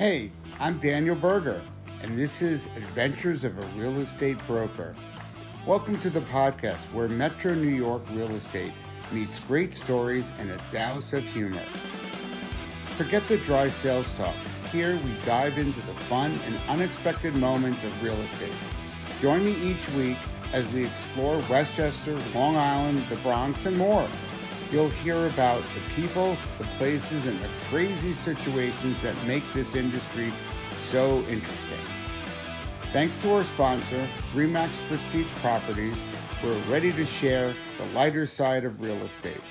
Hey, I'm Daniel Berger, and this is Adventures of a Real Estate Broker. Welcome to the podcast where Metro New York real estate meets great stories and a douse of humor. Forget the dry sales talk. Here we dive into the fun and unexpected moments of real estate. Join me each week as we explore Westchester, Long Island, the Bronx, and more. You'll hear about the people, the places, and the crazy situations that make this industry so interesting. Thanks to our sponsor, Remax Prestige Properties, we're ready to share the lighter side of real estate.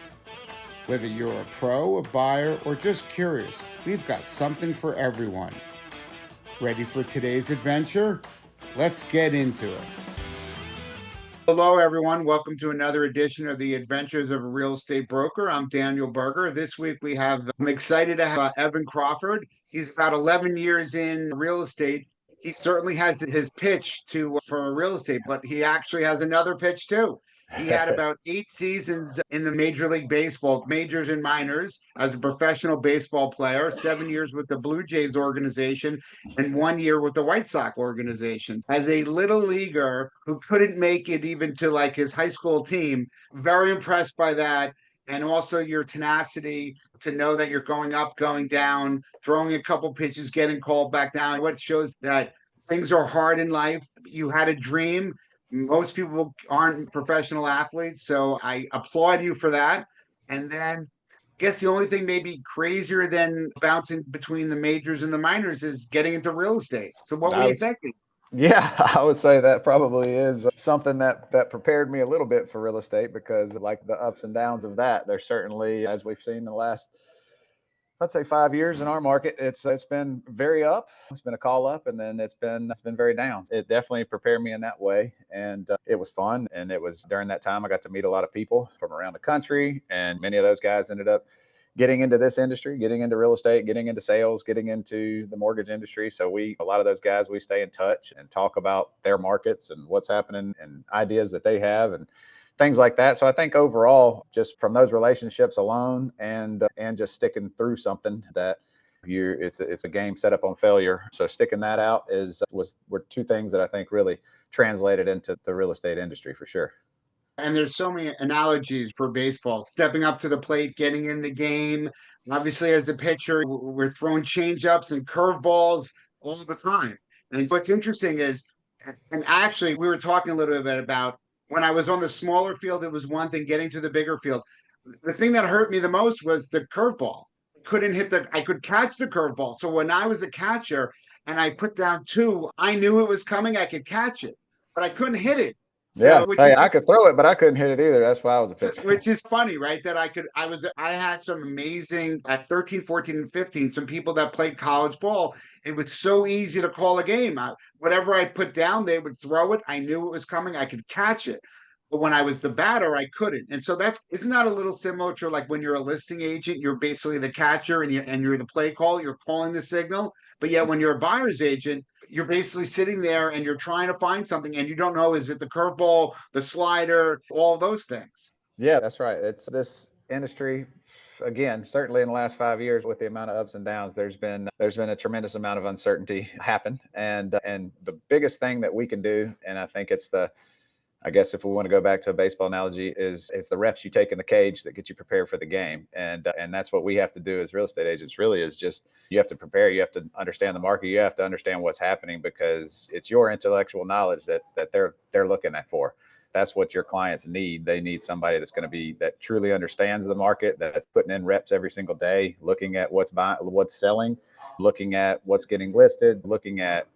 Whether you're a pro, a buyer, or just curious, we've got something for everyone. Ready for today's adventure? Let's get into it. Hello, everyone. Welcome to another edition of the Adventures of a Real Estate Broker. I'm Daniel Berger. This week I'm excited to have Evan Crawford. He's about 11 years in real estate. He certainly has his pitch for real estate, but he actually has another pitch too. He had about 8 seasons in the Major League Baseball, majors and minors, as a professional baseball player, 7 years with the Blue Jays organization, and 1 year with the White Sox organization. As a little leaguer who couldn't make it even to like his high school team, very impressed by that. And also your tenacity to know that you're going up, going down, throwing a couple pitches, getting called back down. What shows that things are hard in life. You had a dream. Most people aren't professional athletes, so I applaud you for that. And then I guess the only thing maybe crazier than bouncing between the majors and the minors is getting into real estate. So what were you thinking? Yeah, I would say that probably is something that prepared me a little bit for real estate, because like the ups and downs of that, there's certainly, as we've seen the last, let's say 5 years in our market, it's been very up. It's been a call up, and then it's been very down. It definitely prepared me in that way, and it was fun. And it was during that time I got to meet a lot of people from around the country, and many of those guys ended up getting into this industry, getting into real estate, getting into sales, getting into the mortgage industry. So a lot of those guys, we stay in touch and talk about their markets and what's happening and ideas that they have and things like that. So I think overall, just from those relationships alone and just sticking through something that it's a game set up on failure. So sticking that out were two things that I think really translated into the real estate industry for sure. And there's so many analogies for baseball, stepping up to the plate, getting in the game. Obviously, as a pitcher, we're throwing changeups and curveballs all the time. And what's interesting is, and actually, we were talking a little bit about when I was on the smaller field, it was one thing. Getting to the bigger field, the thing that hurt me the most was the curveball. I could catch the curveball. So when I was a catcher and I put down two, I knew it was coming. I could catch it, but I couldn't hit it. Yeah. So, which Hey, is I just could throw it, but I couldn't hit it either. That's why I was a pitcher. which is funny, right? That I had some amazing at 13, 14, and 15, some people that played college ball. It was so easy to call a game. Whatever I put down, they would throw it. I knew it was coming. I could catch it. But when I was the batter, I couldn't. And so isn't that a little similar to like when you're a listing agent, you're basically the catcher and you're the play call, you're calling the signal. But yet when you're a buyer's agent, you're basically sitting there and you're trying to find something and you don't know, is it the curveball, the slider, all those things. Yeah, that's right. It's this industry, again, certainly in the last 5 years, with the amount of ups and downs, there's been a tremendous amount of uncertainty happen. And the biggest thing that we can do, and I think I guess if we want to go back to a baseball analogy, is it's the reps you take in the cage that get you prepared for the game. And that's what we have to do as real estate agents, really, is just you have to prepare. You have to understand the market. You have to understand what's happening, because it's your intellectual knowledge that they're looking at for. That's what your clients need. They need somebody that truly understands the market, that's putting in reps every single day, looking at what's selling, looking at what's getting listed, looking at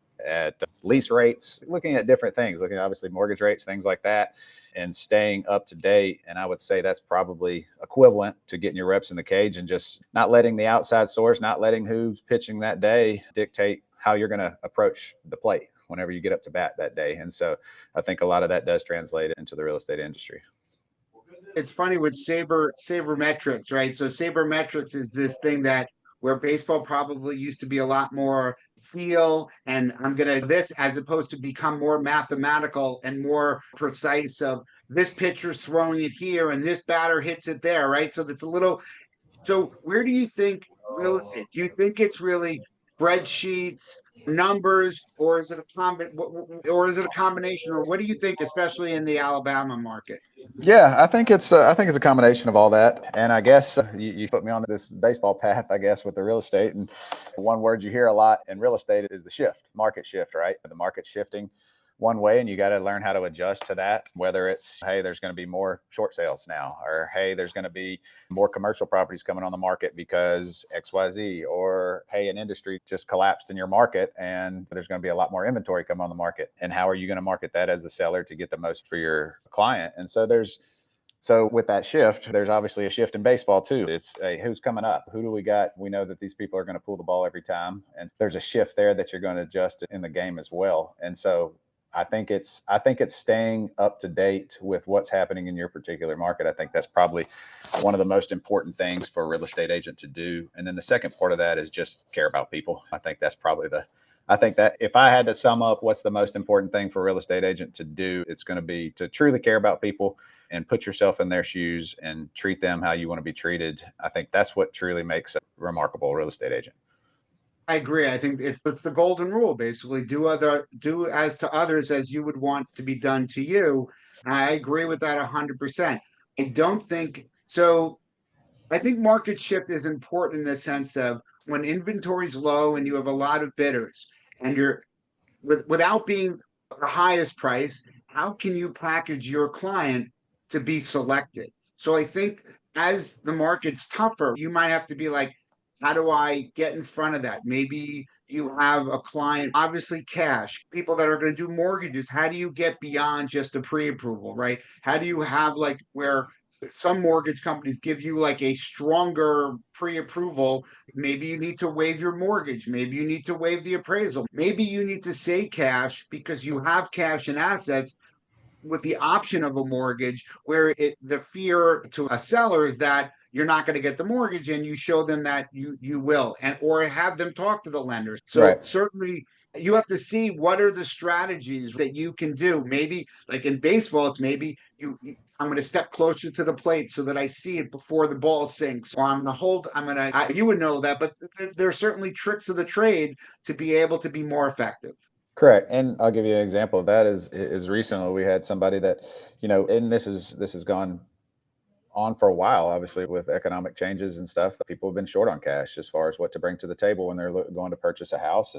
lease rates, looking at different things, looking at obviously mortgage rates, things like that, and staying up to date. And I would say that's probably equivalent to getting your reps in the cage and just not letting the outside source, not letting who's pitching that day dictate how you're going to approach the plate whenever you get up to bat that day. And so I think a lot of that does translate into the real estate industry. It's funny with sabermetrics, right? So sabermetrics is this thing that where baseball probably used to be a lot more feel and I'm gonna this as opposed to become more mathematical and more precise of this pitcher's throwing it here and this batter hits it there, right? So that's a little so where do you think real estate? Do you think it's really spreadsheets, numbers, or is it a combination? Or what do you think, especially in the Alabama market? Yeah, I think it's a combination of all that. And I guess you put me on this baseball path, I guess, with the real estate. And one word you hear a lot in real estate is the shift, market shift, right? The market shifting one way, and you got to learn how to adjust to that. Whether it's, hey, there's going to be more short sales now, or hey, there's going to be more commercial properties coming on the market because XYZ, or hey, an industry just collapsed in your market and there's going to be a lot more inventory coming on the market. And how are you going to market that as the seller to get the most for your client? And so with that shift, there's obviously a shift in baseball too. It's hey, who's coming up? Who do we got? We know that these people are going to pull the ball every time, and there's a shift there that you're going to adjust in the game as well. And so I think it's staying up to date with what's happening in your particular market. I think that's probably one of the most important things for a real estate agent to do. And then the second part of that is just care about people. I think that if I had to sum up what's the most important thing for a real estate agent to do, it's going to be to truly care about people and put yourself in their shoes and treat them how you want to be treated. I think that's what truly makes a remarkable real estate agent. I agree. I think it's the golden rule, basically. Do as to others as you would want to be done to you. And I agree with that 100%. I don't think so. I think market shift is important in the sense of when inventory's low and you have a lot of bidders and without being the highest price, how can you package your client to be selected? So I think as the market's tougher, you might have to be like, how do I get in front of that? Maybe you have a client, obviously cash, people that are going to do mortgages. How do you get beyond just a pre-approval, right? How do you have like where some mortgage companies give you like a stronger pre-approval? Maybe you need to waive your mortgage. Maybe you need to waive the appraisal. Maybe you need to say cash because you have cash and assets with the option of a mortgage, where the fear to a seller is that you're not going to get the mortgage, and you show them that you will, and or have them talk to the lenders. So Right. certainly you have to see what are the strategies that you can do. Maybe like in baseball, it's maybe I'm going to step closer to the plate so that I see it before the ball sinks, or I'm going to hold. You would know that, but there are certainly tricks of the trade to be able to be more effective. Correct. And I'll give you an example of that is recently we had somebody that, and this has gone on for a while, obviously with economic changes and stuff. People have been short on cash as far as what to bring to the table when they're going to purchase a house.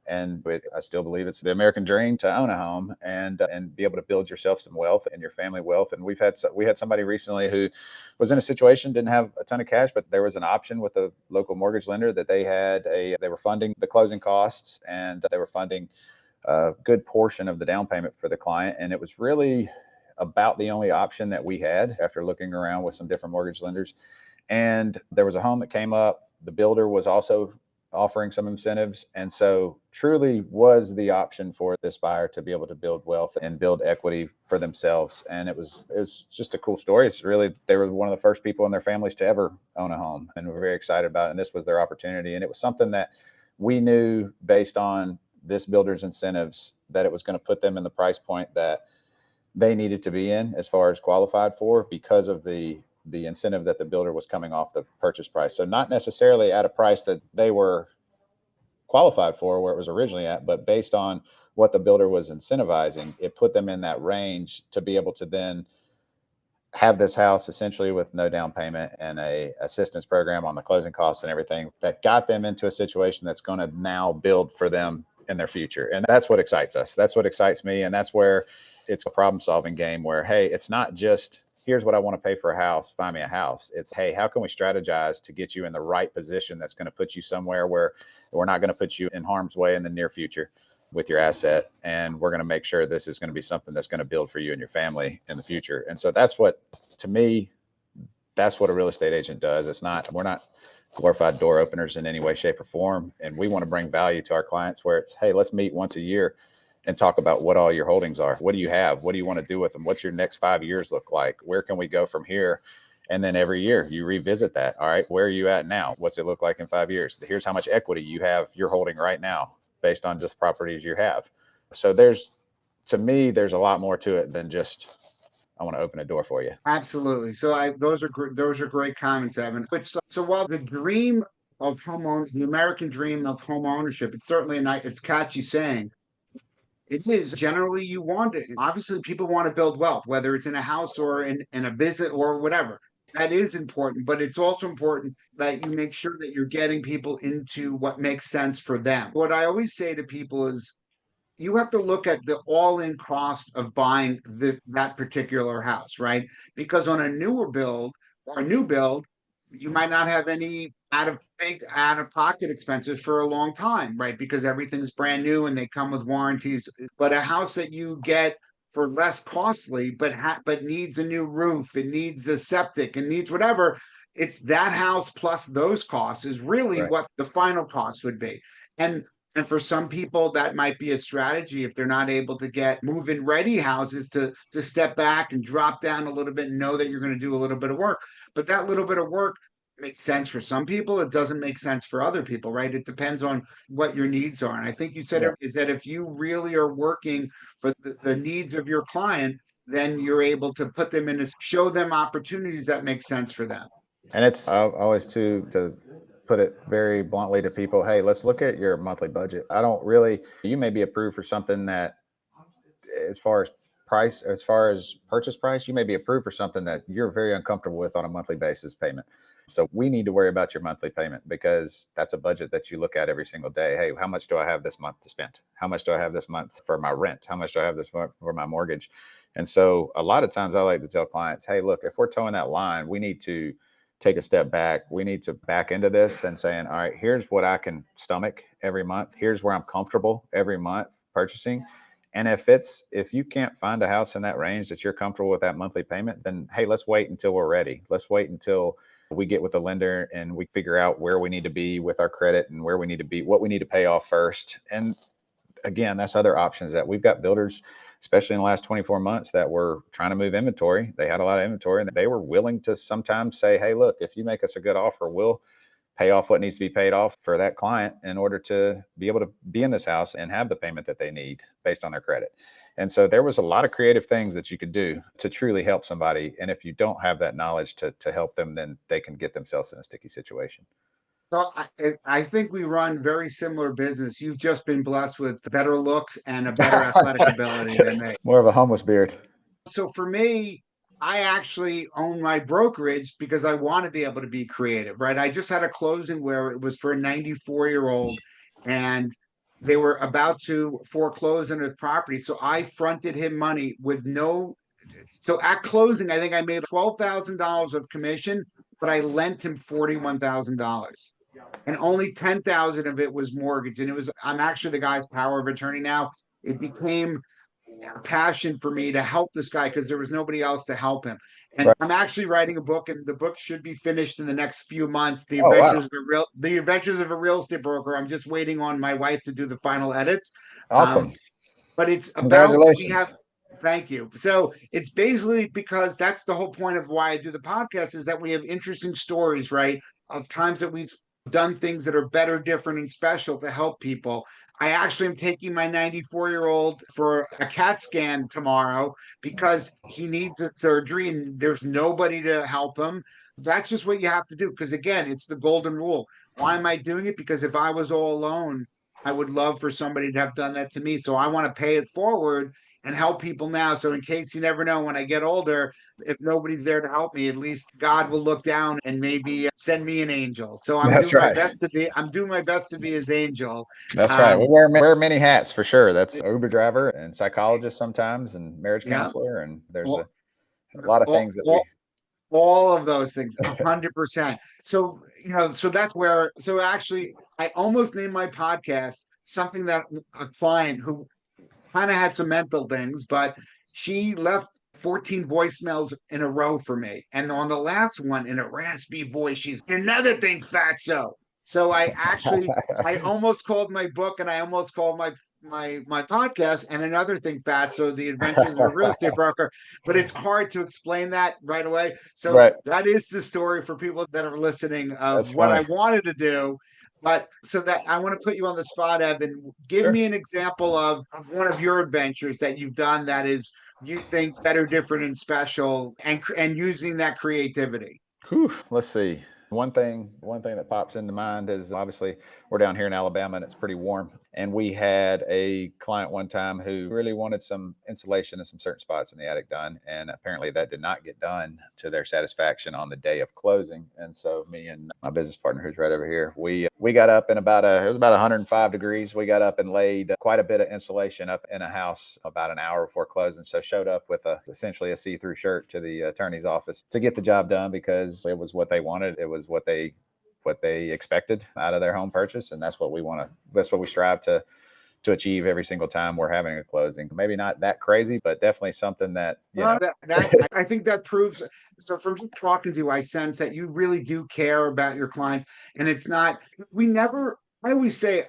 And I still believe it's the American dream to own a home and be able to build yourself some wealth and your family wealth. And we had somebody recently who was in a situation, didn't have a ton of cash, but there was an option with a local mortgage lender that they were funding the closing costs, and they were funding a good portion of the down payment for the client. And it was really about the only option that we had after looking around with some different mortgage lenders. And there was a home that came up. The builder was also offering some incentives. And so truly was the option for this buyer to be able to build wealth and build equity for themselves. And it was just a cool story. It's really, they were one of the first people in their families to ever own a home, and we're very excited about it. And this was their opportunity. And it was something that we knew based on this builder's incentives that it was going to put them in the price point that they needed to be in as far as qualified for, because of the incentive that the builder was coming off the purchase price. So not necessarily at a price that they were qualified for where it was originally at, but based on what the builder was incentivizing, it put them in that range to be able to then have this house essentially with no down payment and a assistance program on the closing costs and everything that got them into a situation that's going to now build for them in their future. And that's what excites us. That's what excites me. And that's where it's a problem solving game where, hey, it's not just here's what I want to pay for a house, find me a house. It's, hey, how can we strategize to get you in the right position that's going to put you somewhere where we're not going to put you in harm's way in the near future with your asset. And we're going to make sure this is going to be something that's going to build for you and your family in the future. And so that's what, to me, that's what a real estate agent does. We're not glorified door openers in any way, shape, or form. And we want to bring value to our clients where it's, hey, let's meet once a year and talk about what all your holdings are. What do you have? What do you want to do with them? What's your next 5 years look like? Where can we go from here? And then every year you revisit that. All right, where are you at now? What's it look like in 5 years? Here's how much equity you have you're holding right now based on just properties you have. So to me, there's a lot more to it than just, I want to open a door for you. Absolutely. So those are great comments, Evan. But so while the dream of the American dream of home ownership. It's certainly a nice, it's catchy saying. It is generally you want it. Obviously, people want to build wealth, whether it's in a house or in a business or whatever. That is important, but it's also important that you make sure that you're getting people into what makes sense for them. What I always say to people is you have to look at the all-in cost of buying that particular house, right? Because on a newer build or a new build, you might not have any out of pocket expenses for a long time, right? Because everything's brand new and they come with warranties. But a house that you get for less costly, but needs a new roof, it needs the septic, it needs whatever. It's that house plus those costs is really Right. what the final cost would be. And and for some people, that might be a strategy if they're not able to get move-in ready houses to step back and drop down a little bit and know that you're going to do a little bit of work. But that little bit of work makes sense for some people. It doesn't make sense for other people, right? It depends on what your needs are. And I think you said Yeah. it is that if you really are working for the needs of your client, then you're able to put them in, show them opportunities that make sense for them. And it's always to put it very bluntly to people, hey, let's look at your monthly budget. I don't really, you may be approved for something that, as far as price, as far as purchase price, you may be approved for something that you're very uncomfortable with on a monthly basis payment. So we need to worry about your monthly payment because that's a budget that you look at every single day. Hey, how much do I have this month to spend? How much do I have this month for my rent? How much do I have this month for my mortgage? And so a lot of times I like to tell clients, hey, look, if we're towing that line, we need to take a step back. We need to back into this and saying, all right, here's what I can stomach every month. Here's where I'm comfortable every month purchasing. And if you can't find a house in that range that you're comfortable with that monthly payment, then hey, let's wait until we're ready. Let's wait until we get with the lender and we figure out where we need to be with our credit and where we need to be, what we need to pay off first. And again, that's other options that we've got builders, especially in the last 24 months, that were trying to move inventory. They had a lot of inventory and they were willing to sometimes say, hey, look, if you make us a good offer, we'll pay off what needs to be paid off for that client in order to be able to be in this house and have the payment that they need based on their credit. And so there was a lot of creative things that you could do to truly help somebody. And if you don't have that knowledge to help them, then they can get themselves in a sticky situation. So I think we run very similar business. You've just been blessed with better looks and a better athletic ability than me. More of a homeless beard. So for me, I actually own my brokerage because I want to be able to be creative, right? I just had a closing where it was for a 94-year-old and they were about to foreclose on his property. So I fronted him money with no. So at closing, I think I made $12,000 of commission, but I lent him $41,000 and only 10,000 of it was mortgage. And I'm actually the guy's power of attorney now. It became a passion for me to help this guy because there was nobody else to help him. And Right. I'm actually writing a book, and the book should be finished in the next few months. Oh, wow. The Adventures of a Real Estate Broker. I'm just waiting on my wife to do the final edits. Um, Awesome. but it's about we have. Congratulations. Thank you. So it's basically because that's the whole point of why I do the podcast is that we have interesting stories, right? Of times that we've done things that are better, different, and special to help people. I actually am taking my 94-year-old for a CAT scan tomorrow because he needs a surgery and there's nobody to help him. That's just what you have to do. Because again, it's the golden rule. Why am I doing it? Because if I was all alone, I would love for somebody to have done that to me. So I want to pay it forward and help people now. So in case you never know, when I get older, if nobody's there to help me, at least God will look down and maybe send me an angel. So That's right. I'm doing my best to be his angel. That's right. We Um, wear many hats for sure. That's Uber driver and psychologist sometimes and marriage yeah, counselor. And there's all, a lot of all, things that we. all, all of those things, 100%. So, so that's where, so actually, I almost named my podcast something that a client who kind of had some mental things, but she left 14 voicemails in a row for me. And on the last one, in a raspy voice, she's another thing, fatso. So I almost called my book and I almost called my podcast and another thing, fatso, the adventures of a real estate broker. But it's hard to explain that right away. So Right. that is the story for people that are listening of That's what I funny. wanted to do. But so that I want to put you on the spot, Evan. Give Sure. me an example of one of your adventures that you've done that is you think better, different, and special, and using that creativity. Whew, let's see. One thing that pops into mind is obviously we're down here in Alabama and it's pretty warm. And we had a client one time who really wanted some insulation in some certain spots in the attic done. And apparently that did not get done to their satisfaction on the day of closing. And so me and my business partner, who's right over here, we got up in it was about 105 degrees. We got up and laid quite a bit of insulation up in a house about an hour before closing. So showed up with essentially a see-through shirt to the attorney's office to get the job done because it was what they wanted. It was what they expected out of their home purchase, and that's what we strive to achieve every single time we're having a closing. Maybe not that crazy, but definitely something that I think that proves. So from just talking to you, I sense that you really do care about your clients, and it's not. We never. I always say,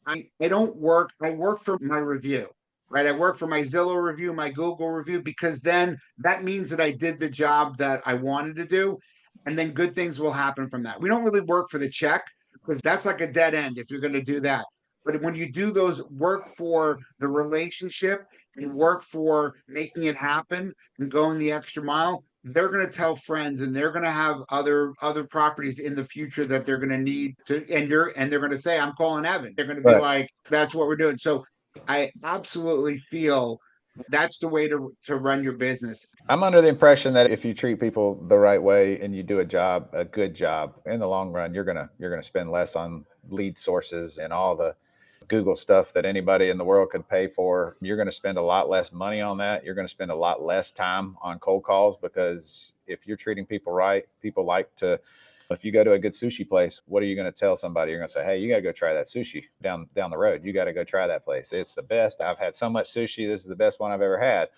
I don't work. I work for my review, right? I work for my Zillow review, my Google review, because then that means that I did the job that I wanted to do, and then good things will happen from that. We don't really work for the check because that's like a dead end if you're going to do that. But when you do those work for the relationship and work for making it happen and going the extra mile, they're going to tell friends and they're going to have other properties in the future that they're going to need to, and they're going to say, I'm calling Evan. They're going to be Right. like, that's what we're doing. So I absolutely feel that's the way to run your business. I'm under the impression that if you treat people the right way and you do a good job, in the long run, you're gonna spend less on lead sources and all the Google stuff that anybody in the world could pay for. You're going to spend a lot less money on that. You're going to spend a lot less time on cold calls because if you're treating people right, people like to. If you go to a good sushi place, what are you going to tell somebody? You're going to say, "Hey, you got to go try that sushi down the road. You got to go try that place. It's the best. I've had so much sushi. This is the best one I've ever had."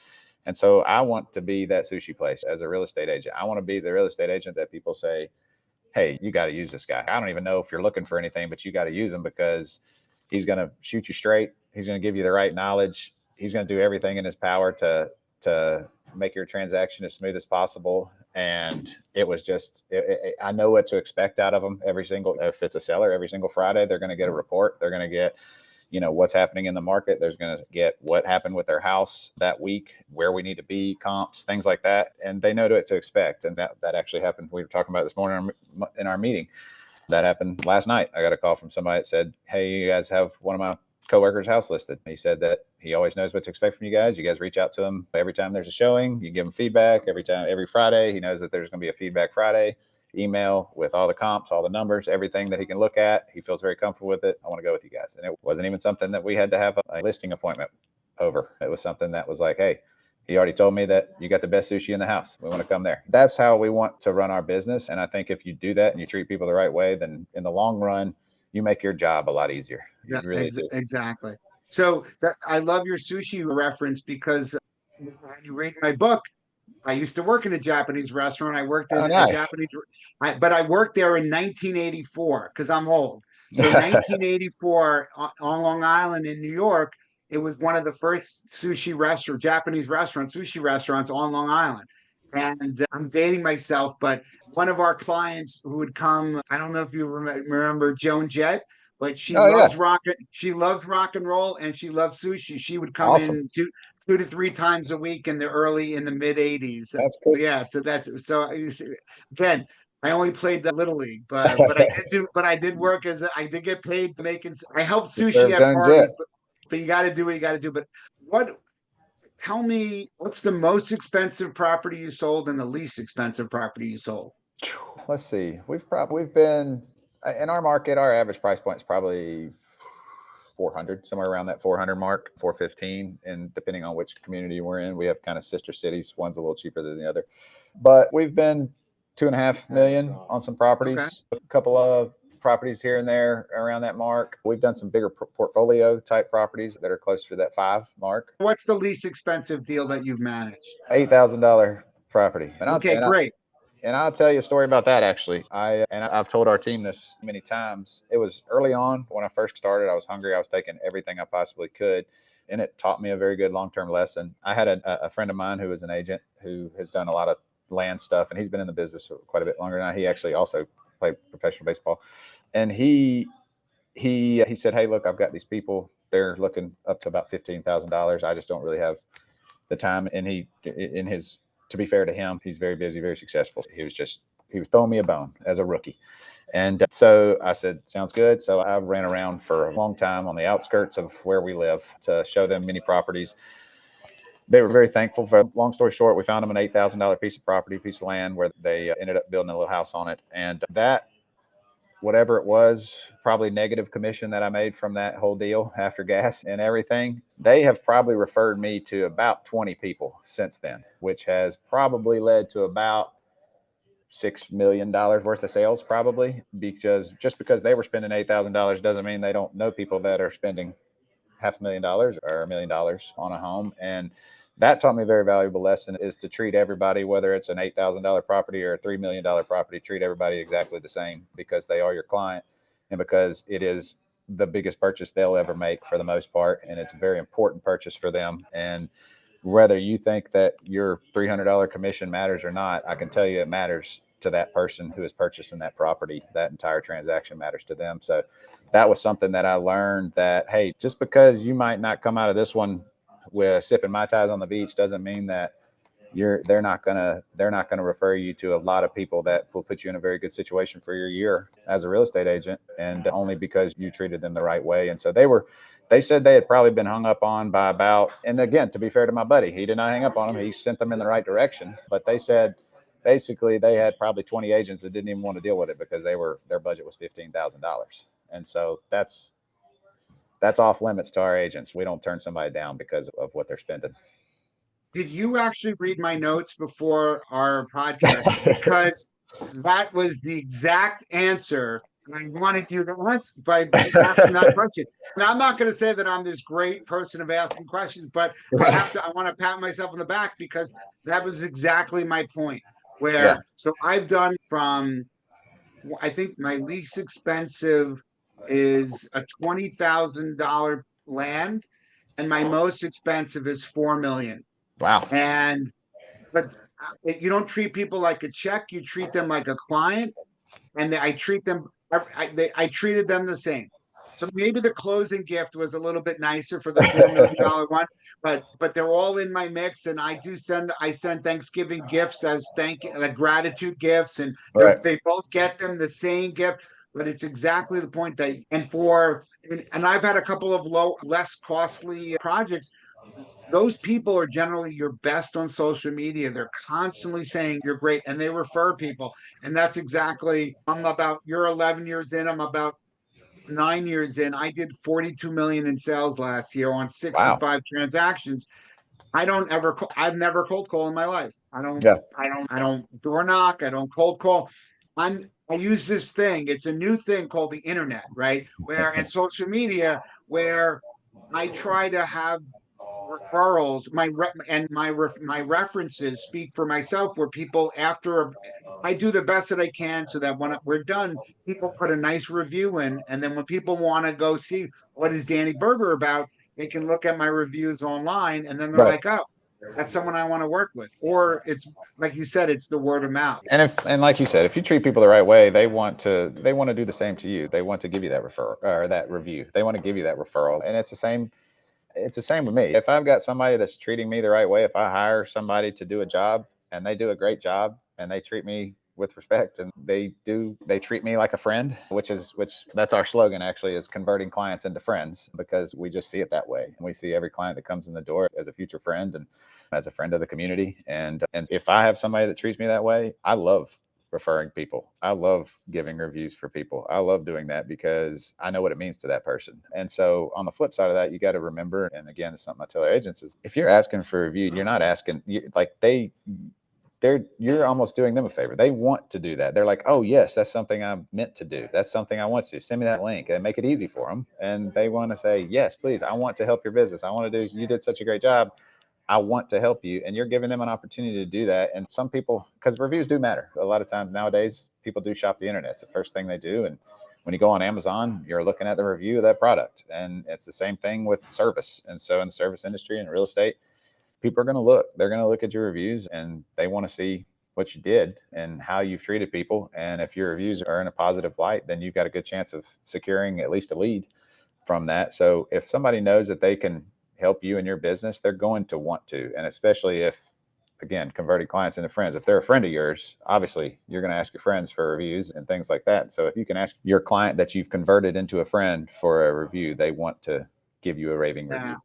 And so I want to be that sushi place as a real estate agent. I want to be the real estate agent that people say, hey, you got to use this guy. I don't even know if you're looking for anything, but you got to use him because he's going to shoot you straight. He's going to give you the right knowledge. He's going to do everything in his power to make your transaction as smooth as possible. And it was just, I know what to expect out of them if it's a seller, every single Friday, they're going to get a report. They're going to get what's happening in the market. There's going to get what happened with their house that week, where we need to be, comps, things like that. And they know what to expect. And that actually happened. We were talking about this morning in our meeting. That happened last night. I got a call from somebody that said, hey, you guys have one of my coworkers' house listed. He said that he always knows what to expect from you guys. You guys reach out to him every time there's a showing. You give him feedback every Friday. He knows that there's going to be a feedback Friday email with all the comps, all the numbers, everything that he can look at. He feels very comfortable with it. I want to go with you guys. And it wasn't even something that we had to have a listing appointment over. It was something that was like, hey, he already told me that you got the best sushi in the house. We want to come there. That's how we want to run our business. And I think if you do that and you treat people the right way, then in the long run, you make your job a lot easier. Yeah, Really do. exactly. So I love your sushi reference because when you read my book, I used to work in a Japanese restaurant. I worked in Oh, a nice. but I worked there in 1984 because I'm old. So 1984 on Long Island in New York, it was one of the first Japanese sushi restaurants on Long Island. And I'm dating myself, but one of our clients who would come, I don't know if you remember Joan Jett, but Oh, yeah. she loves rock and roll and she loves sushi. She would come Awesome. in two to three times a week in the mid 80s. That's cool. Yeah, so again, I only played the little league, but I did work I did get paid to making. I helped You sushi served at Joan Jett. parties, but you got to do what you got to do. But what? Tell me, what's the most expensive property you sold and the least expensive property you sold? Let's see. We've been in our market. Our average price point is probably 400, somewhere around that 400 mark, 415, and depending on which community we're in, we have kind of sister cities. One's a little cheaper than the other, but we've been 2.5 million on some properties. Okay. A couple of properties here and there around that mark. We've done some bigger portfolio type properties that are closer to that 5 mark. What's the least expensive deal that you've managed? $8,000 property, Okay, great. and I'll tell you a story about that actually. I've told our team this many times. It was early on when I first started. I was hungry. I was taking everything I possibly could, and it taught me a very good long-term lesson. I had a friend of mine who was an agent who has done a lot of land stuff, and he's been in the business for quite a bit longer now. He actually also played professional baseball, and he said, "Hey, look, I've got these people. They're looking up to about $15,000. I just don't really have the time." And he, in his, to be fair to him, he's very busy, very successful. He was just was throwing me a bone as a rookie. And so I said, sounds good. So I ran around for a long time on the outskirts of where we live to show them many properties. They were very thankful. For long story short, we found them an $8,000 piece of land where they ended up building a little house on it. And that, whatever it was, probably negative commission that I made from that whole deal after gas and everything, they have probably referred me to about 20 people since then, which has probably led to about $6 million worth of sales, probably, because just because they were spending $8,000 doesn't mean they don't know people that are spending $500,000 or $1 million on a home. And that taught me a very valuable lesson, is to treat everybody, whether it's an $8,000 property or a $3 million property, treat everybody exactly the same, because they are your client and because it is the biggest purchase they'll ever make for the most part. And it's a very important purchase for them. And whether you think that your $300 commission matters or not, I can tell you it matters to that person who is purchasing that property. That entire transaction matters to them. So that was something that I learned, that, hey, just because you might not come out of this one with sipping Mai Tais on the beach doesn't mean that they're not gonna refer you to a lot of people that will put you in a very good situation for your year as a real estate agent, and only because you treated them the right way. And so they said they had probably been hung up on by about, and again, to be fair to my buddy, he did not hang up on them. He sent them in the right direction. But they said basically they had probably 20 agents that didn't even want to deal with it because their budget was $15,000. And so that's off limits to our agents. We don't turn somebody down because of what they're spending. Did you actually read my notes before our podcast? Because that was the exact answer. And I wanted you to answer by asking that question. And I'm not going to say that I'm this great person of asking questions, but I want to pat myself on the back, because that was exactly my point. Yeah. So I've done from, I think my least expensive is a $20,000 land, and my most expensive is 4 million. Wow. And but you don't treat people like a check, you treat them like a client. And I treat them, I treated them the same. So maybe the closing gift was a little bit nicer for the $4 million one, but they're all in my mix. And I send Thanksgiving gifts as like gratitude gifts, and Right. they both get them the same gift. But it's exactly the point that, and I've had a couple of less costly projects. Those people are generally your best on social media. They're constantly saying you're great, and they refer people. And that's exactly, you're 11 years in, I'm about 9 years in. I did 42 million in sales last year on Wow. 65 transactions. I've never cold call in my life. Yeah. I don't door knock. I don't cold call. I use this thing. It's a new thing called the internet, right? And social media, where I try to have referrals, my references speak for myself, where people, I do the best that I can, so that when we're done, people put a nice review in, and then when people want to go see what is Danny Berger about, they can look at my reviews online, and then they're Right. like, oh, that's someone I want to work with. Or it's like you said, it's the word of mouth. And like you said, if you treat people the right way, they want to do the same to you. They want to give you that referral or that review. They want to give you that referral. And it's the same with me. If I've got somebody that's treating me the right way, if I hire somebody to do a job and they do a great job and they treat me with respect, and they treat me like a friend, which that's our slogan, actually, is converting clients into friends, because we just see it that way. And we see every client that comes in the door as a future friend and as a friend of the community. And if I have somebody that treats me that way, I love referring people. I love giving reviews for people. I love doing that because I know what it means to that person. And so on the flip side of that, you got to remember, and again, it's something I tell our agents, is if you're asking for a review, you're not asking, you're almost doing them a favor. They want to do that. They're like, oh yes, that's something I'm meant to do. That's something I want to. Send me that link, and make it easy for them. And they want to say, yes, please, I want to help your business. You did such a great job. I want to help you. And you're giving them an opportunity to do that. And some people, because reviews do matter. A lot of times nowadays, people do shop the internet. It's the first thing they do. And when you go on Amazon, you're looking at the review of that product. And it's the same thing with service. And so in the service industry and real estate, people are going to look. They're going to look at your reviews, and they want to see what you did and how you've treated people. And if your reviews are in a positive light, then you've got a good chance of securing at least a lead from that. So if somebody knows that they can help you in your business, they're going to want to. And especially if again, converting clients into friends. If they're a friend of yours, obviously you're going to ask your friends for reviews and things like that. So if you can ask your client that you've converted into a friend for a review, they want to give you a raving review.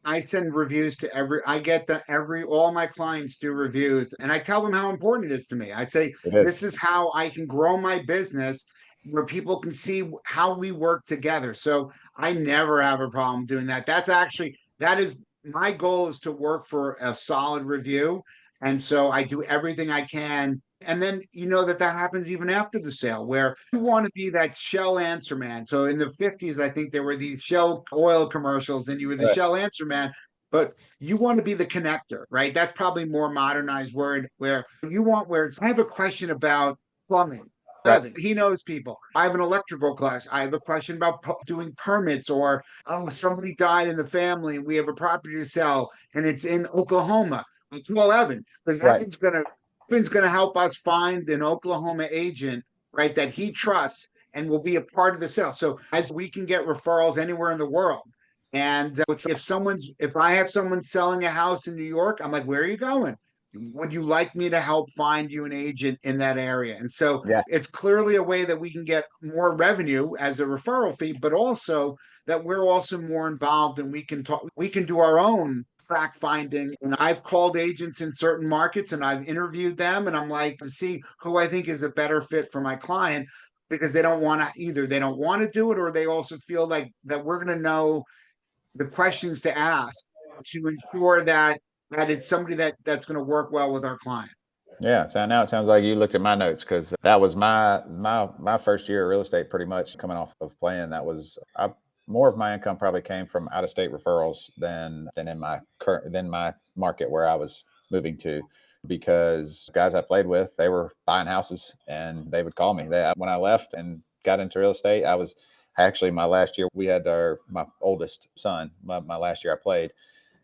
I send reviews to all my clients do reviews, and I tell them how important it is to me. I say, It is. this is how I can grow my business where people can see how we work together. So I never have a problem doing that. That is my goal, is to work for a solid review. And so I do everything I can. And then that happens even after the sale, where you want to be that Shell answer man. So in the 50s, I think there were these Shell oil commercials, and you were the Right. Shell answer man. But you want to be the connector, right? That's probably more modernized word, where I have a question about plumbing. Right. He knows people. I have an electrical class. I have a question about doing permits, or, oh, somebody died in the family and we have a property to sell and it's in Oklahoma. I call Evan, because Right. Evan's gonna help us find an Oklahoma agent, right, that he trusts and will be a part of the sale. So as we can get referrals anywhere in the world. And if I have someone selling a house in New York, I'm like, where are you going? Would you like me to help find you an agent in that area? And so Yeah. it's clearly a way that we can get more revenue as a referral fee, but also that we're also more involved, and we can do our own fact finding. And I've called agents in certain markets and I've interviewed them, and I'm like, to see who I think is a better fit for my client, because they don't want to do it, or they also feel like that we're going to know the questions to ask to ensure that it's somebody that's going to work well with our client. Yeah. So now it sounds like you looked at my notes, because that was my first year of real estate, pretty much coming off of playing. More of my income probably came from out of state referrals than in my market where I was moving to, because guys I played with, they were buying houses and they would call me. When I left and got into real estate, I was actually, my last year, we had my oldest son, my last year I played,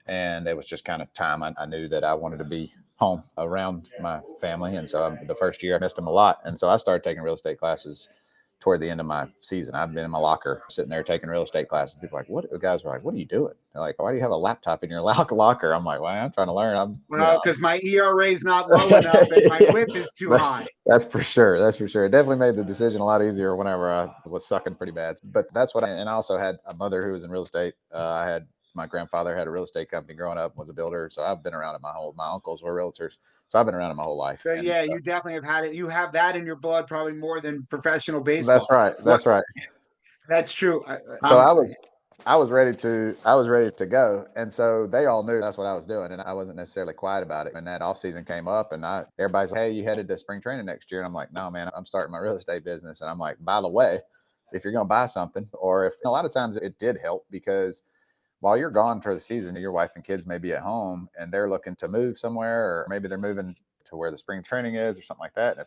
and it was just kind of time. I knew that I wanted to be home around my family, and so the first year I missed him a lot, and so I started taking real estate classes toward the end of my season. I've been in my locker sitting there taking real estate classes. People are like, what? The guys were like, what are you doing? They're like, why do you have a laptop in your locker? I'm like, well, I'm trying to learn. Well, because my ERA is not low enough and my whip is too high. That's for sure. That's for sure. It definitely made the decision a lot easier whenever I was sucking pretty bad. But that's and I also had a mother who was in real estate. My grandfather had a real estate company growing up, was a builder. So I've been around it my uncles were realtors. So I've been around it my whole life. So yeah, you definitely have had it. You have that in your blood, probably more than professional That's baseball. right. That's right. That's true. So I was ready to go. And so they all knew that's what I was doing. And I wasn't necessarily quiet about it. And that off season came up, and everybody's like, hey, you headed to spring training next year? And I'm like, no, man, I'm starting my real estate business. And I'm like, by the way, if you're going to buy something, or if a lot of times it did help, because while you're gone for the season, your wife and kids may be at home and they're looking to move somewhere, or maybe they're moving to where the spring training is or something like that.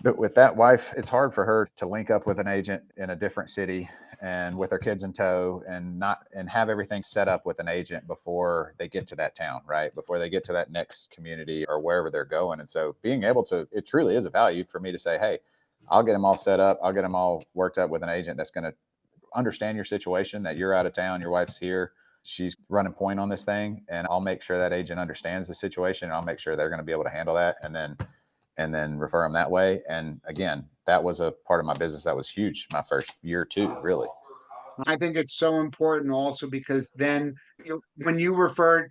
But with that wife, it's hard for her to link up with an agent in a different city and with her kids in tow, and have everything set up with an agent before they get to that town, right? Before they get to that next community or wherever they're going. And so being able to, it truly is a value for me to say, hey, I'll get them all set up. I'll get them all worked up with an agent that's going to understand your situation, that you're out of town, your wife's here, she's running point on this thing, and I'll make sure that agent understands the situation, and I'll make sure they're going to be able to handle that, and then refer them that way. And again, that was a part of my business that was huge my first year or two, really. I think it's so important also, because then when you refer,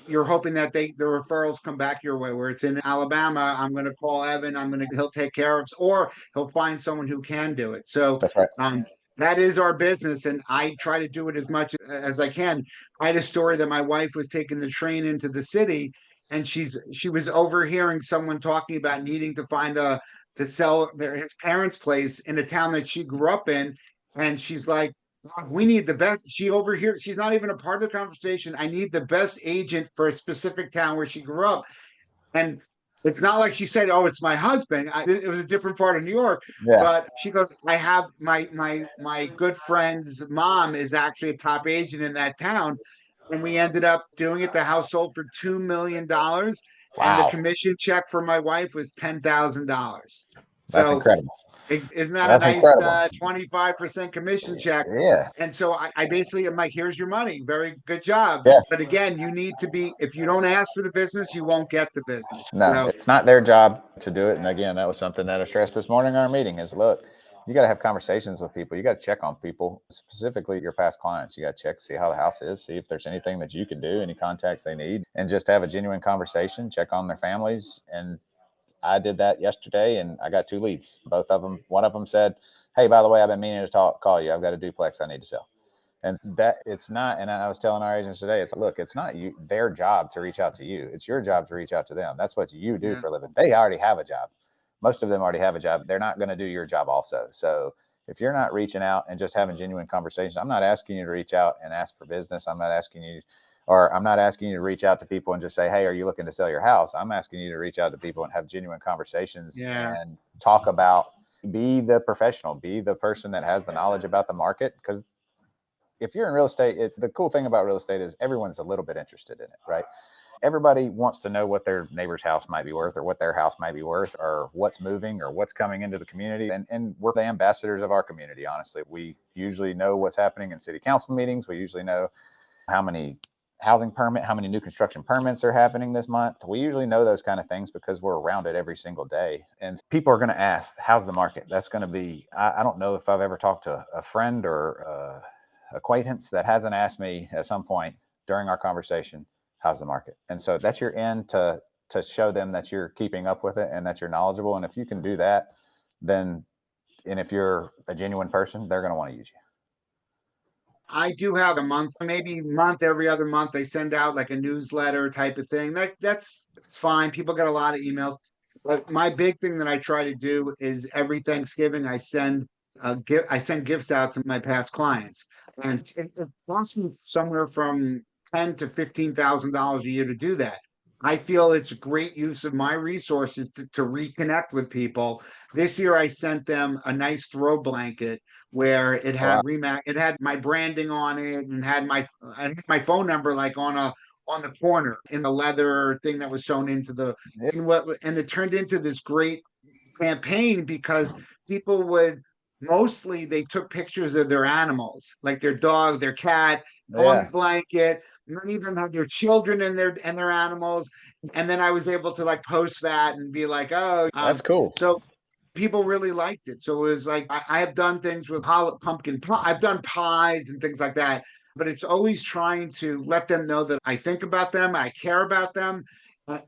you're hoping that the referrals come back your way. Where it's in Alabama, I'm going to call Evan. He'll take care of us, or he'll find someone who can do it. So That's right. that is our business, and I try to do it as much as I can. I had a story that my wife was taking the train into the city, and she was overhearing someone talking about needing to sell his parents' place in a town that she grew up in, and she's like, we need the best. She overhears, she's not even a part of the conversation. I need the best agent for a specific town where she grew up. And it's not like she said, "Oh, it's my husband." It was a different part of New York, Yeah. but she goes, "I have my good friend's mom is actually a top agent in that town," and we ended up doing it. The house sold for $2 million, and the Wow. commission check for my wife was $10,000. That's So incredible. Isn't that a That's nice incredible. 25% commission check? Yeah. And so I basically am like, here's your money. Very good job. Yeah. But again, you need to be, if you don't ask for the business, you won't get the business. No, So it's not their job to do it. And again, that was something that I stressed this morning in our meeting is look, you got to have conversations with people. You got to check on people, specifically your past clients. You got to check, see how the house is, see if there's anything that you can do, any contacts they need, and just have a genuine conversation, check on their families. And I did that yesterday and I got 2 leads. Both of them, one of them said, hey, by the way, I've been meaning to call you. I've got a duplex I need to sell. And that it's not, and I was telling our agents today, it's look, it's not their job to reach out to you. It's your job to reach out to them. That's what you do yeah, for a living. They already have a job. Most of them already have a job. They're not going to do your job also. So if you're not reaching out and just having genuine conversations, I'm not asking you to reach out and ask for business. I'm not asking you, or I'm not asking you to reach out to people and just say, hey, are you looking to sell your house? I'm asking you to reach out to people and have genuine conversations yeah. and talk about, be the professional, be the person that has the knowledge about the market. Because if you're in real estate, the cool thing about real estate is everyone's a little bit interested in it, right? Everybody wants to know what their neighbor's house might be worth or what their house might be worth or what's moving or what's coming into the community. And we're the ambassadors of our community, honestly. We usually know what's happening in city council meetings. We usually know how many how many new construction permits are happening this month. We usually know those kind of things because we're around it every single day. And people are going to ask, how's the market? That's going to be, I don't know if I've ever talked to a friend or acquaintance that hasn't asked me at some point during our conversation, how's the market? And so that's your end to show them that you're keeping up with it and that you're knowledgeable. And if you can do that, then, and if you're a genuine person, they're going to want to use you. I do have a month, maybe month, every other month, they send out like a newsletter type of thing. That's it's fine. People get a lot of emails. But my big thing that I try to do is every Thanksgiving I send gifts out to my past clients. And it costs me somewhere from $10,000 to $15,000 a year to do that. I feel it's a great use of my resources to reconnect with people. This year I sent them a nice throw blanket where Wow. it had my branding on it and I had my phone number like on the corner in the leather thing that was sewn into the and it turned into this great campaign because people would mostly they took pictures of their animals, like their dog, their cat, on the Yeah. blanket. Many of them have their children and their animals. And then I was able to like post that and be like, oh, That's cool. so people really liked it. So it was like I have done things with pumpkin pie. I've done pies and things like that. But it's always trying to let them know that I think about them, I care about them.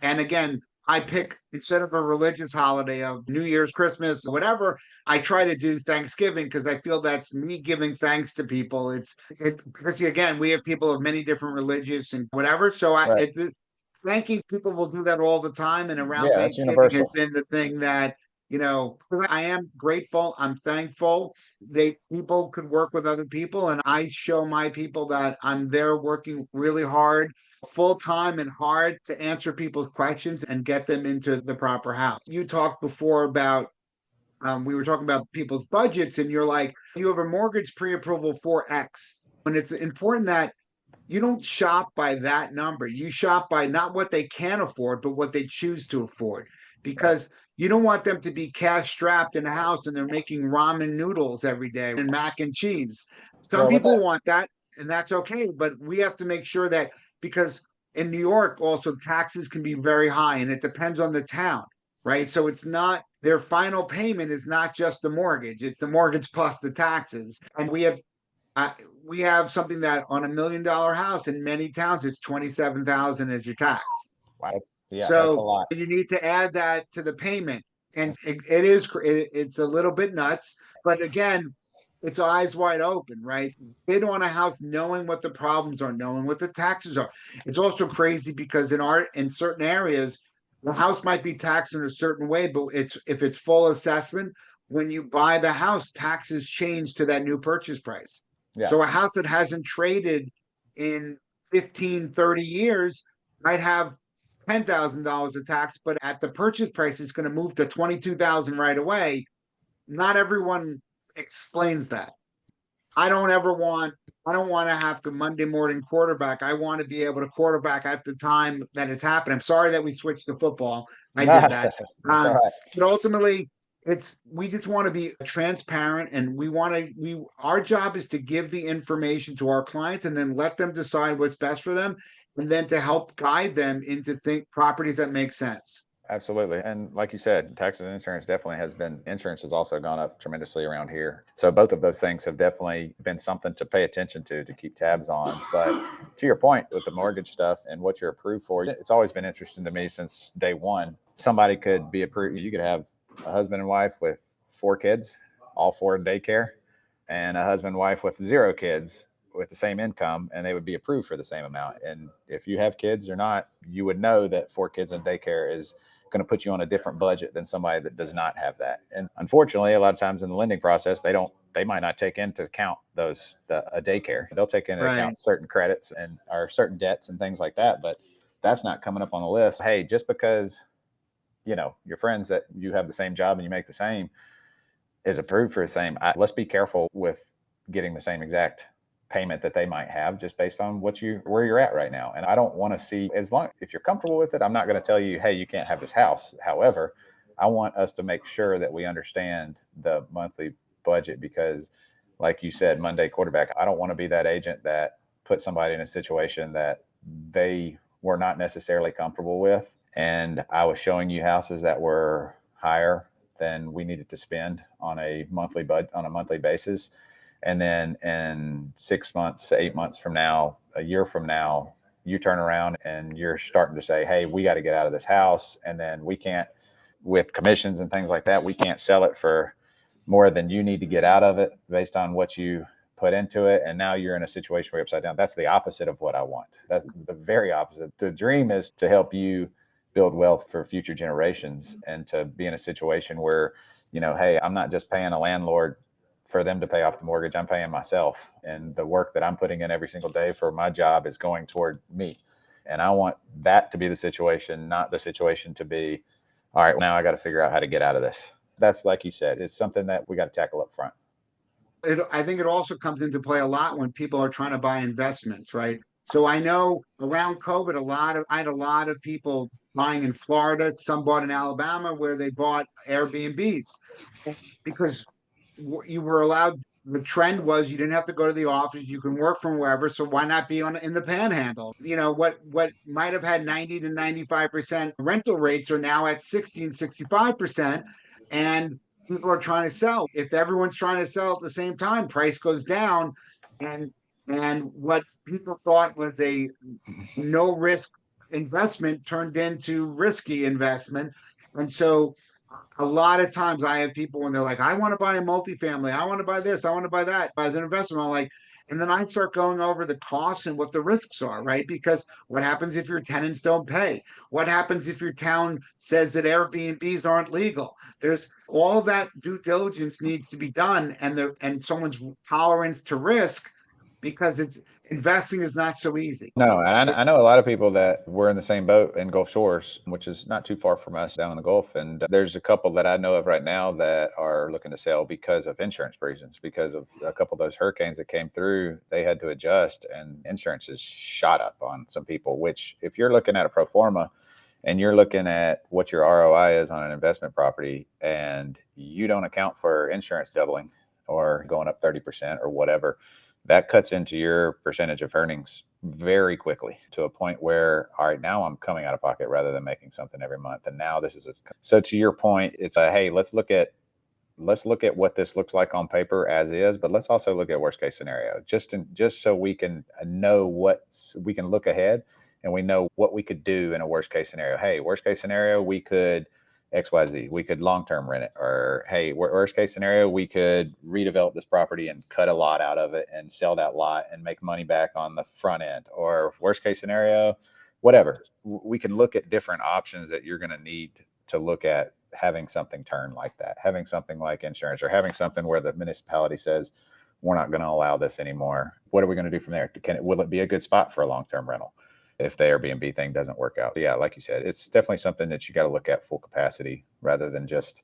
And again, I pick instead of a religious holiday of New Year's, Christmas, whatever. I try to do Thanksgiving because I feel that's me giving thanks to people. Because again, we have people of many different religions and whatever. So Right. thanking people will do that all the time. And around Yeah, that's Thanksgiving has universal. been the thing that I am grateful. I'm thankful. People could work with other people, and I show my people that I'm there working really hard, full time and hard to answer people's questions and get them into the proper house. You talked before about we were talking about people's budgets, and you're like, you have a mortgage pre-approval for X. And it's important that you don't shop by that number. You shop by not what they can afford, but what they choose to afford. Right. Because you don't want them to be cash strapped in a house and they're making ramen noodles every day and mac and cheese. Some Well, with people that, want that, and that's okay. But we have to make sure that because in New York, also taxes can be very high and it depends on the town, right? So it's not their final payment is not just the mortgage, it's the mortgage plus the taxes. And uh, we have something that on $1 million house in many towns, it's 27,000 as your tax. wow, that's a So lot. you need to add that to the payment. And it's a little bit nuts, but again, it's eyes wide open, right? Bid on a house knowing what the problems are, knowing what the taxes are. It's also crazy because in certain areas, the house might be taxed in a certain way, but if it's full assessment, when you buy the house, taxes change to that new purchase price. Yeah. So a house that hasn't traded in 15, 30 years might have $10,000 of tax, but at the purchase price, it's going to move to 22,000 right away. Not everyone explains that. I don't ever want. I don't want to have to Monday morning quarterback. I want to be able to quarterback at the time that it's happening. I'm sorry that we switched to football. I did Nah, that. that's all Um, right. but ultimately, we just want to be transparent, and our job is to give the information to our clients and then let them decide what's best for them, and then to help guide them into properties that make sense. Absolutely. And like you said, taxes and insurance insurance has also gone up tremendously around here. So both of those things have definitely been something to pay attention to keep tabs on. But to your point with the mortgage stuff and what you're approved for, it's always been interesting to me since day one. Somebody could be approved. You could have a husband and wife with 4 kids, all 4 in daycare, and a husband and wife with 0 kids with the same income, and they would be approved for the same amount. And if you have kids or not, you would know that 4 kids in daycare is going to put you on a different budget than somebody that does not have that. And unfortunately, a lot of times in the lending process, they might not take into account a daycare. They'll take into account certain credits and or certain debts and things like that, but that's not coming up on the list. Hey, just because your friends that you have the same job and you make the same is approved for the same, let's be careful with getting the same exact payment that they might have just based on where you're at right now. And I don't want to see, if you're comfortable with it, I'm not going to tell you, hey, you can't have this house. However, I want us to make sure that we understand the monthly budget, because like you said, Monday quarterback, I don't want to be that agent that put somebody in a situation that they were not necessarily comfortable with. And I was showing you houses that were higher than we needed to spend on a monthly basis. And then in 6 months, 8 months from now, a year from now, you turn around and you're starting to say, hey, we got to get out of this house. And then we can't, with commissions and things like that, we can't sell it for more than you need to get out of it based on what you put into it. And now you're in a situation where you're upside down. That's the opposite of what I want. That's the very opposite. The dream is to help you build wealth for future generations and to be in a situation where, hey, I'm not just paying a landlord for them to pay off the mortgage. I'm paying myself, and the work that I'm putting in every single day for my job is going toward me. And I want that to be the situation, not the situation to be, all right, now I got to figure out how to get out of this. That's, like you said, it's something that we got to tackle up front. I think it also comes into play a lot when people are trying to buy investments, right? So I know around COVID, I had a lot of people buying in Florida. Some bought in Alabama, where they bought Airbnbs because you were allowed. The trend was you didn't have to go to the office. You can work from wherever. So why not be in the Panhandle? What might have had 90 to 95% rental rates are now at 60 and 65%. And people are trying to sell. If everyone's trying to sell at the same time, price goes down. And what people thought was a no risk investment turned into risky investment. And so a lot of times I have people when they're like, I want to buy a multifamily, I want to buy this, I want to buy that as an investment. I'm like, and then I start going over the costs and what the risks are, right? Because what happens if your tenants don't pay? What happens if your town says that Airbnbs aren't legal? There's all that due diligence needs to be done, and someone's tolerance to risk, because investing is not so easy. No, and I know a lot of people that were in the same boat in Gulf Shores, which is not too far from us down in the Gulf. And there's a couple that I know of right now that are looking to sell because of insurance reasons, because of a couple of those hurricanes that came through. They had to adjust, and insurance is shot up on some people, which if you're looking at a pro forma and you're looking at what your ROI is on an investment property and you don't account for insurance doubling or going up 30% or whatever, that cuts into your percentage of earnings very quickly, to a point where, all right, now I'm coming out of pocket rather than making something every month. And now so to your point, it's hey, let's look at what this looks like on paper as is, but let's also look at worst case scenario, just so we can know we can look ahead and we know what we could do in a worst case scenario. Hey, worst case scenario, we could XYZ. We could long-term rent it, or hey, worst case scenario, we could redevelop this property and cut a lot out of it and sell that lot and make money back on the front end. Or worst case scenario, whatever. We can look at different options that you're going to need to look at having something turn like that, having something like insurance, or having something where the municipality says, we're not going to allow this anymore. What are we going to do from there? Will it be a good spot for a long-term rental if the Airbnb thing doesn't work out? So yeah, like you said, it's definitely something that you got to look at full capacity, rather than just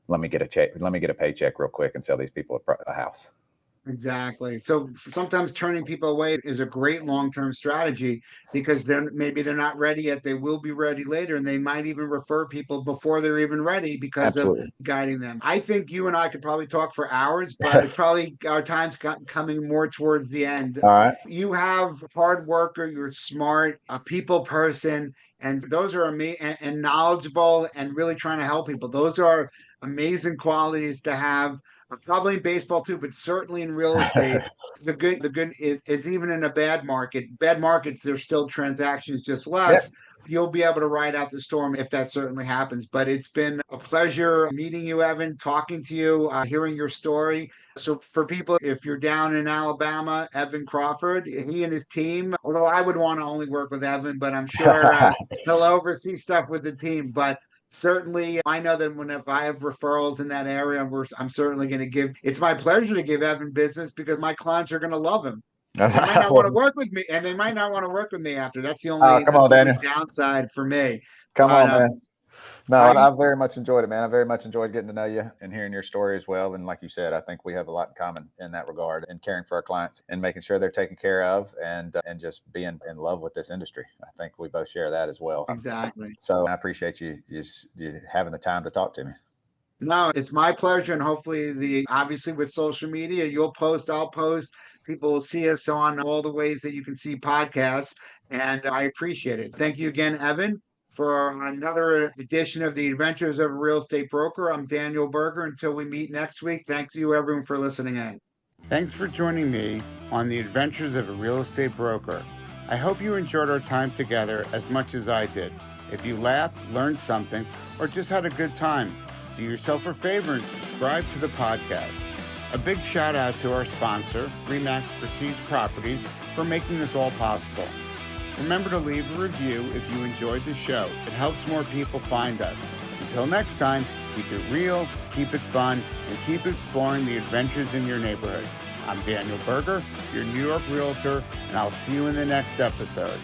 let me get a paycheck real quick and sell these people a house. Exactly. So sometimes turning people away is a great long-term strategy because then maybe they're not ready yet. They will be ready later, and they might even refer people before they're even ready because of Absolutely. guiding them. I think you and I could probably talk for hours, but it's probably our time's coming more towards the end. All right. You have hard worker, you're smart, a people person, and those are amazing and knowledgeable and really trying to help people. Those are amazing qualities to have probably in baseball too, but certainly in real estate. The good is even in a bad market. Bad markets, there's still transactions, just Yeah. less. You'll be able to ride out the storm if that certainly happens. But it's been a pleasure meeting you, Evan, talking to you, hearing your story. So for people, if you're down in Alabama, Evan Crawford, he and his team, although I would want to only work with Evan, but I'm sure he'll oversee stuff with the team. But certainly, I know that if I have referrals in that area, I'm certainly going to give. It's my pleasure to give Evan business because my clients are going to love him. They might not want to Well, work with me, and they might not want to work with me after. That's the oh, only come that's on, the only Daniel. downside for me. Come But on, man. No, I I've very much enjoyed it, man. I very much enjoyed getting to know you and hearing your story as well. And like you said, I think we have a lot in common in that regard, in caring for our clients and making sure they're taken care of, and just being in love with this industry. I think we both share that as well. exactly. So I appreciate you having the time to talk to me. No, it's my pleasure, and hopefully, the obviously with social media, you'll post, I'll post. People will see us on all the ways that you can see podcasts, and I appreciate it. Thank you again, Evan, for another edition of the Adventures of a Real Estate Broker. I'm Daniel Berger. Until we meet next week, thanks to you, everyone, for listening in. Thanks for joining me on the Adventures of a Real Estate Broker. I hope you enjoyed our time together as much as I did. If you laughed, learned something, or just had a good time, do yourself a favor and subscribe to the podcast. A big shout out to our sponsor, Remax Prestige Properties, for making this all possible. Remember to leave a review if you enjoyed the show. It helps more people find us. Until next time, keep it real, keep it fun, and keep exploring the adventures in your neighborhood. I'm Daniel Berger, your New York Realtor, and I'll see you in the next episode.